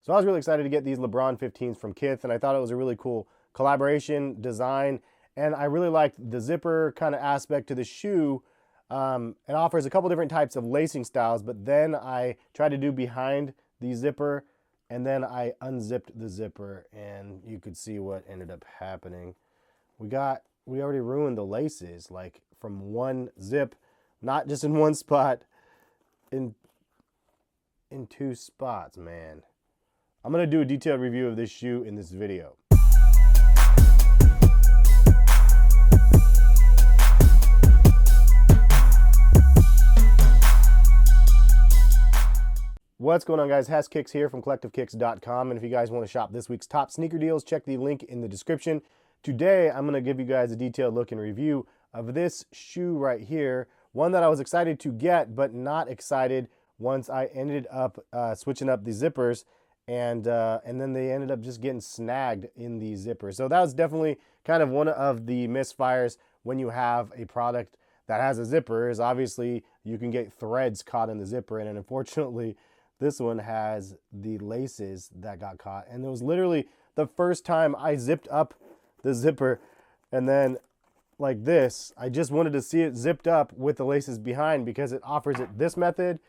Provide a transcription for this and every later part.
So I was really excited to get these LeBron 15s from Kith, and I thought it was a really cool collaboration, design, and I really liked the zipper kind of aspect to the shoe. It offers a couple different types of lacing styles, but then I tried to do behind the zipper, and then I unzipped the zipper, and you could see what ended up happening. We already ruined the laces, like from one zip, not just in one spot, in two spots, man. I'm gonna do a detailed review of this shoe in this video. What's going on, guys? Kicks here from CollectiveKicks.com, and if you guys want to shop this week's top sneaker deals, check the link in the description. Today, I'm going to give you guys a detailed look and review of this shoe right here, one that I was excited to get, but not excited once I ended up switching up the zippers, and then they ended up just getting snagged in the zipper. So that was definitely kind of one of the misfires when you have a product that has a zipper, is obviously you can get threads caught in the zipper, and unfortunately, this one has the laces that got caught. And it was literally the first time I zipped up the zipper, and then like this, I just wanted to see it zipped up with the laces behind, because it offers it this method.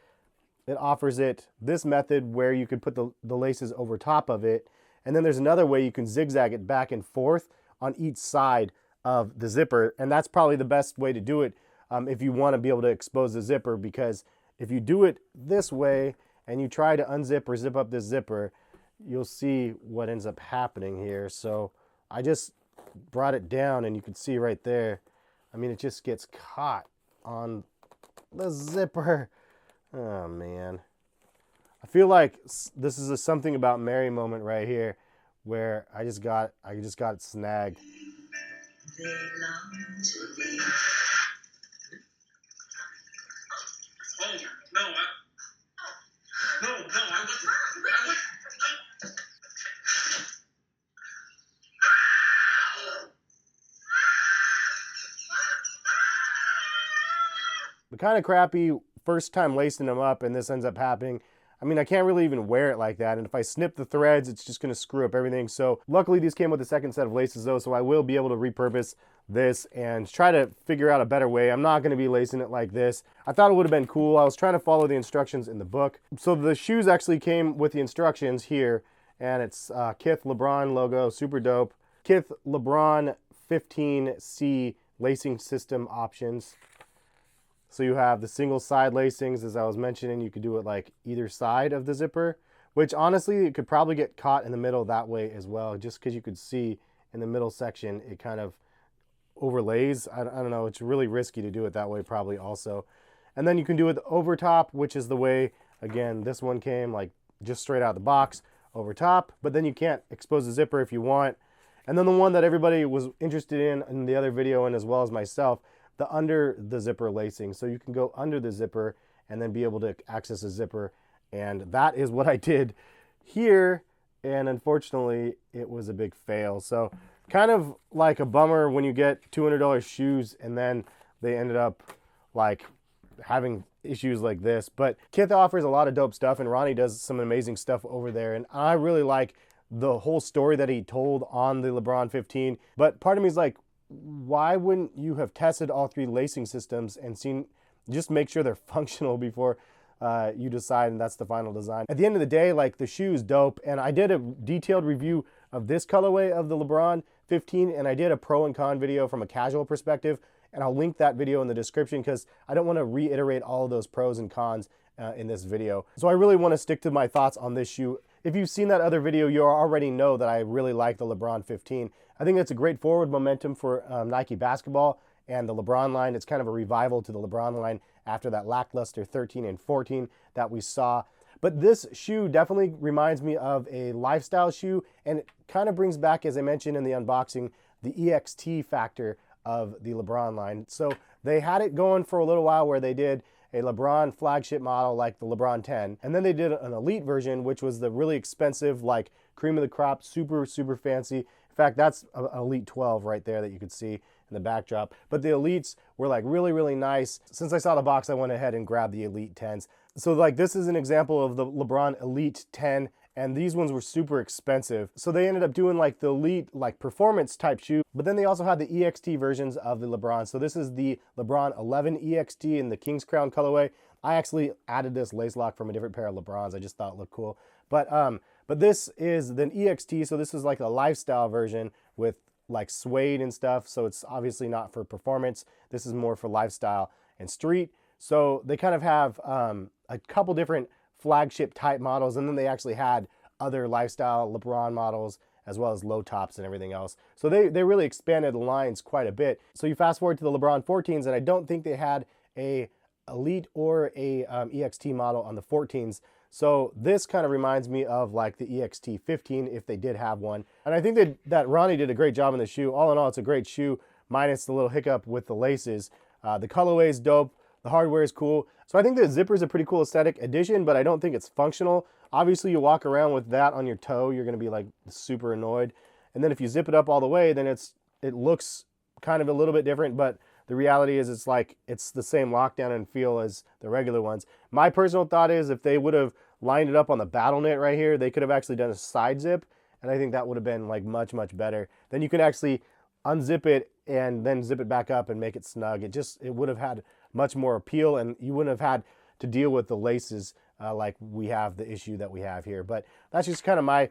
It offers it this method where you could put the laces over top of it. And then there's another way you can zigzag it back and forth on each side of the zipper. And that's probably the best way to do it if you want to be able to expose the zipper, because if you do it this way and you try to unzip or zip up this zipper, you'll see what ends up happening here. So I just brought it down, and you can see right there, I mean, it just gets caught on the zipper. Oh man, I feel like this is a something about Mary moment right here, where I just got it snagged. They long to be. Oh no! No, I wasn't. But kind of crappy first time lacing them up, and this ends up happening. I mean, I can't really even wear it like that, and if I snip the threads, it's just going to screw up everything. So luckily these came with a second set of laces though, so I will be able to repurpose this and try to figure out a better way. I'm not going to be lacing it like this. I thought it would have been cool. I was trying to follow the instructions in the book. So the shoes actually came with the instructions here, and it's Kith LeBron logo, super dope. Kith LeBron 15C lacing system options. So you have the single side lacings, as I was mentioning. You could do it like either side of the zipper, which honestly, it could probably get caught in the middle that way as well, just because you could see in the middle section, it kind of overlays. I don't know, it's really risky to do it that way probably also. And then you can do it over top, which is the way, again, this one came like just straight out the box over top, but then you can't expose the zipper if you want. And then the one that everybody was interested in the other video, and as well as myself, the under the zipper lacing. So you can go under the zipper and then be able to access the zipper. And that is what I did here. And unfortunately, it was a big fail. So kind of like a bummer when you get $200 shoes and then they ended up like having issues like this. But Kith offers a lot of dope stuff, and Ronnie does some amazing stuff over there. And I really like the whole story that he told on the LeBron 15. But part of me is like, why wouldn't you have tested all three lacing systems and seen, just make sure they're functional before you decide and that's the final design? At the end of the day, like, the shoe is dope, and I did a detailed review of this colorway of the LeBron 15, and I did a pro and con video from a casual perspective, and I'll link that video in the description because I don't want to reiterate all of those pros and cons in this video. So I really want to stick to my thoughts on this shoe. If you've seen that other video, you already know that I really like the LeBron 15. I think that's a great forward momentum for Nike basketball and the LeBron line. It's kind of a revival to the LeBron line after that lackluster 13 and 14 that we saw. But this shoe definitely reminds me of a lifestyle shoe, and it kind of brings back, as I mentioned in the unboxing, the EXT factor of the LeBron line. So they had it going for a little while where they did a LeBron flagship model like the LeBron 10, and then they did an elite version, which was the really expensive, like cream of the crop, super fancy. In fact, that's an elite 12 right there that you could see in the backdrop. But the elites were like really nice. Since I saw the box, I went ahead and grabbed the elite 10s. So like, this is an example of the LeBron elite 10, and these ones were super expensive. So they ended up doing like the elite, like performance type shoe, but then they also had the EXT versions of the LeBron. So this is the LeBron 11 EXT in the King's Crown colorway. I actually added this lace lock from a different pair of LeBrons. I just thought it looked cool. But this is the EXT, so this is like a lifestyle version with like suede and stuff. So it's obviously not for performance. This is more for lifestyle and street. So they kind of have a couple different flagship type models, and then they actually had other lifestyle LeBron models as well as low tops and everything else. So they really expanded the lines quite a bit. So you fast forward to the LeBron 14s, and I don't think they had a elite or a EXT model on the 14s. So this kind of reminds me of like the EXT 15 if they did have one. And I think that Ronnie did a great job in the shoe. All in all, it's a great shoe, minus the little hiccup with the laces. The colorway is dope. The hardware is cool. So I think the zipper is a pretty cool aesthetic addition, but I don't think it's functional. Obviously, you walk around with that on your toe, you're going to be like super annoyed. And then if you zip it up all the way, then it looks kind of a little bit different, but the reality is it's the same lockdown and feel as the regular ones. My personal thought is if they would have lined it up on the Battleknit right here, they could have actually done a side zip, and I think that would have been like much, much better. Then you can actually unzip it and then zip it back up and make it snug. It would have had much more appeal, and you wouldn't have had to deal with the laces like we have the issue that we have here. But that's just kind of my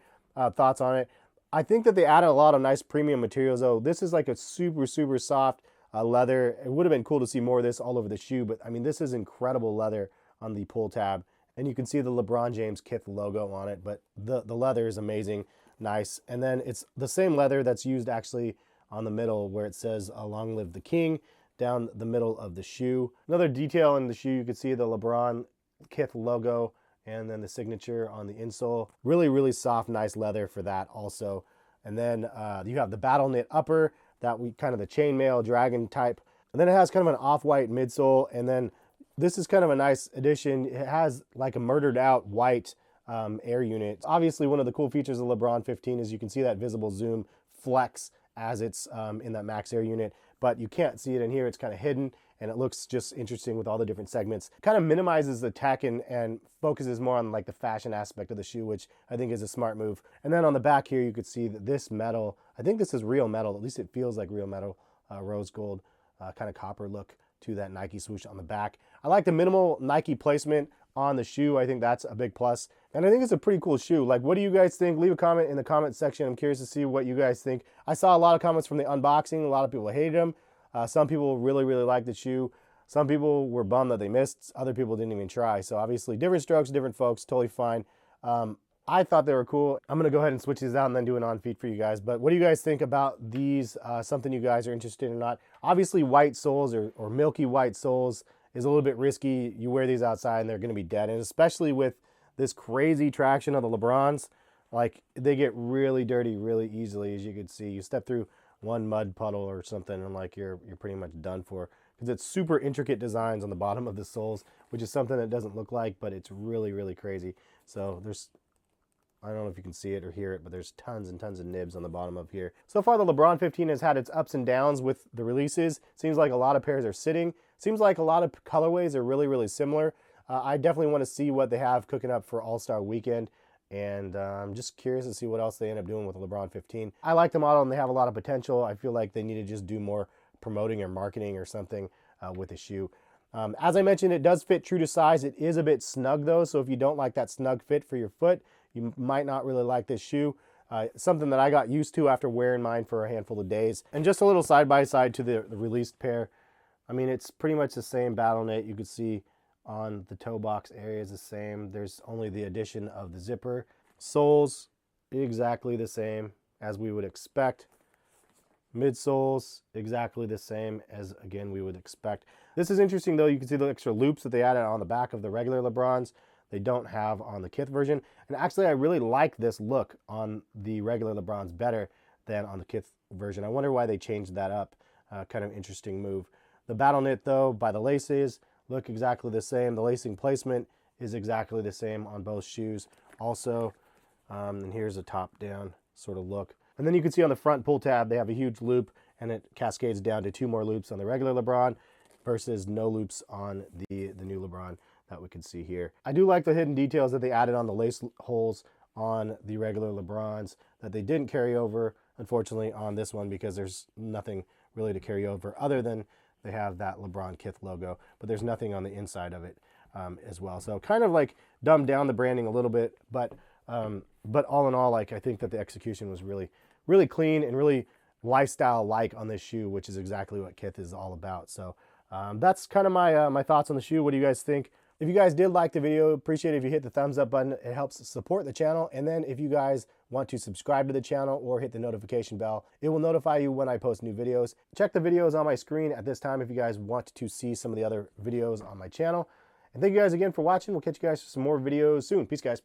thoughts on it. I think that they added a lot of nice premium materials though. This is like a super, super soft leather. It would have been cool to see more of this all over the shoe, but I mean, this is incredible leather on the pull tab. And you can see the LeBron James Kith logo on it, but the leather is amazing, nice. And then it's the same leather that's used actually on the middle where it says "Long Live the King" down the middle of the shoe. Another detail in the shoe, you can see the LeBron Kith logo and then the signature on the insole. Really, really soft, nice leather for that also. And then you have the Battleknit upper, kind of the chainmail dragon type. And then it has kind of an off-white midsole, and then this is kind of a nice addition. It has like a murdered out white air unit. Obviously, one of the cool features of LeBron 15 is you can see that visible zoom flex as it's in that max air unit, but you can't see it in here. It's kind of hidden, and it looks just interesting with all the different segments. Kind of minimizes the tech and focuses more on like the fashion aspect of the shoe, which I think is a smart move. And then on the back here, you could see that this metal, I think this is real metal, at least it feels like real metal, rose gold, kind of copper look to that Nike swoosh on the back. I like the minimal Nike placement on the shoe. I think that's a big plus. And I think it's a pretty cool shoe. Like, what do you guys think? Leave a comment in the comment section. I'm curious to see what you guys think. I saw a lot of comments from the unboxing. A lot of people hated them. Some people really, really liked the shoe. Some people were bummed that they missed. Other people didn't even try. So obviously different strokes, different folks, totally fine. I thought they were cool. I'm gonna go ahead and switch these out and then do an on feet for you guys. But what do you guys think about these? Something you guys are interested in or not? Obviously white soles or milky white soles is a little bit risky. You wear these outside and they're gonna be dead. And especially with this crazy traction of the LeBrons, like they get really dirty really easily, as you can see. You step through one mud puddle or something and like you're pretty much done for, because it's super intricate designs on the bottom of the soles, which is something that doesn't look like, but it's really, really crazy. So I don't know if you can see it or hear it, but there's tons and tons of nibs on the bottom of here. So far, the LeBron 15 has had its ups and downs with the releases. Seems like a lot of pairs are sitting. Seems like a lot of colorways are really, really similar. I definitely want to see what they have cooking up for All-Star Weekend, and I'm just curious to see what else they end up doing with the LeBron 15. I like the model, and they have a lot of potential. I feel like they need to just do more promoting or marketing or something with the shoe. As I mentioned, it does fit true to size. It is a bit snug, though, so if you don't like that snug fit for your foot, you might not really like this shoe. Something that I got used to after wearing mine for a handful of days. And just a little side-by-side to the released pair. I mean, it's pretty much the same Battleknit. You could see on the toe box area is the same. There's only the addition of the zipper. Soles, exactly the same as we would expect. Midsoles, exactly the same as, again, we would expect. This is interesting, though. You can see the extra loops that they added on the back of the regular LeBrons. They don't have on the Kith version. And actually, I really like this look on the regular LeBrons better than on the Kith version. I wonder why they changed that up. Kind of interesting move. The Battleknit, though, by the laces, look exactly the same. The lacing placement is exactly the same on both shoes also. And here's a top-down sort of look. And then you can see on the front pull tab, they have a huge loop, and it cascades down to 2 more loops on the regular LeBron versus no loops on the new LeBron that we can see here. I do like the hidden details that they added on the lace holes on the regular LeBrons that they didn't carry over, unfortunately, on this one, because there's nothing really to carry over other than they have that LeBron Kith logo, but there's nothing on the inside of it as well. So kind of like dumbed down the branding a little bit, but all in all, like, I think that the execution was really, really clean and really lifestyle-like on this shoe, which is exactly what Kith is all about. So that's kind of my thoughts on the shoe. What do you guys think? If you guys did like the video, appreciate it if you hit the thumbs up button. It helps support the channel. And then if you guys want to subscribe to the channel or hit the notification bell, it will notify you when I post new videos. Check the videos on my screen at this time if you guys want to see some of the other videos on my channel. And thank you guys again for watching. We'll catch you guys for some more videos soon. Peace, guys.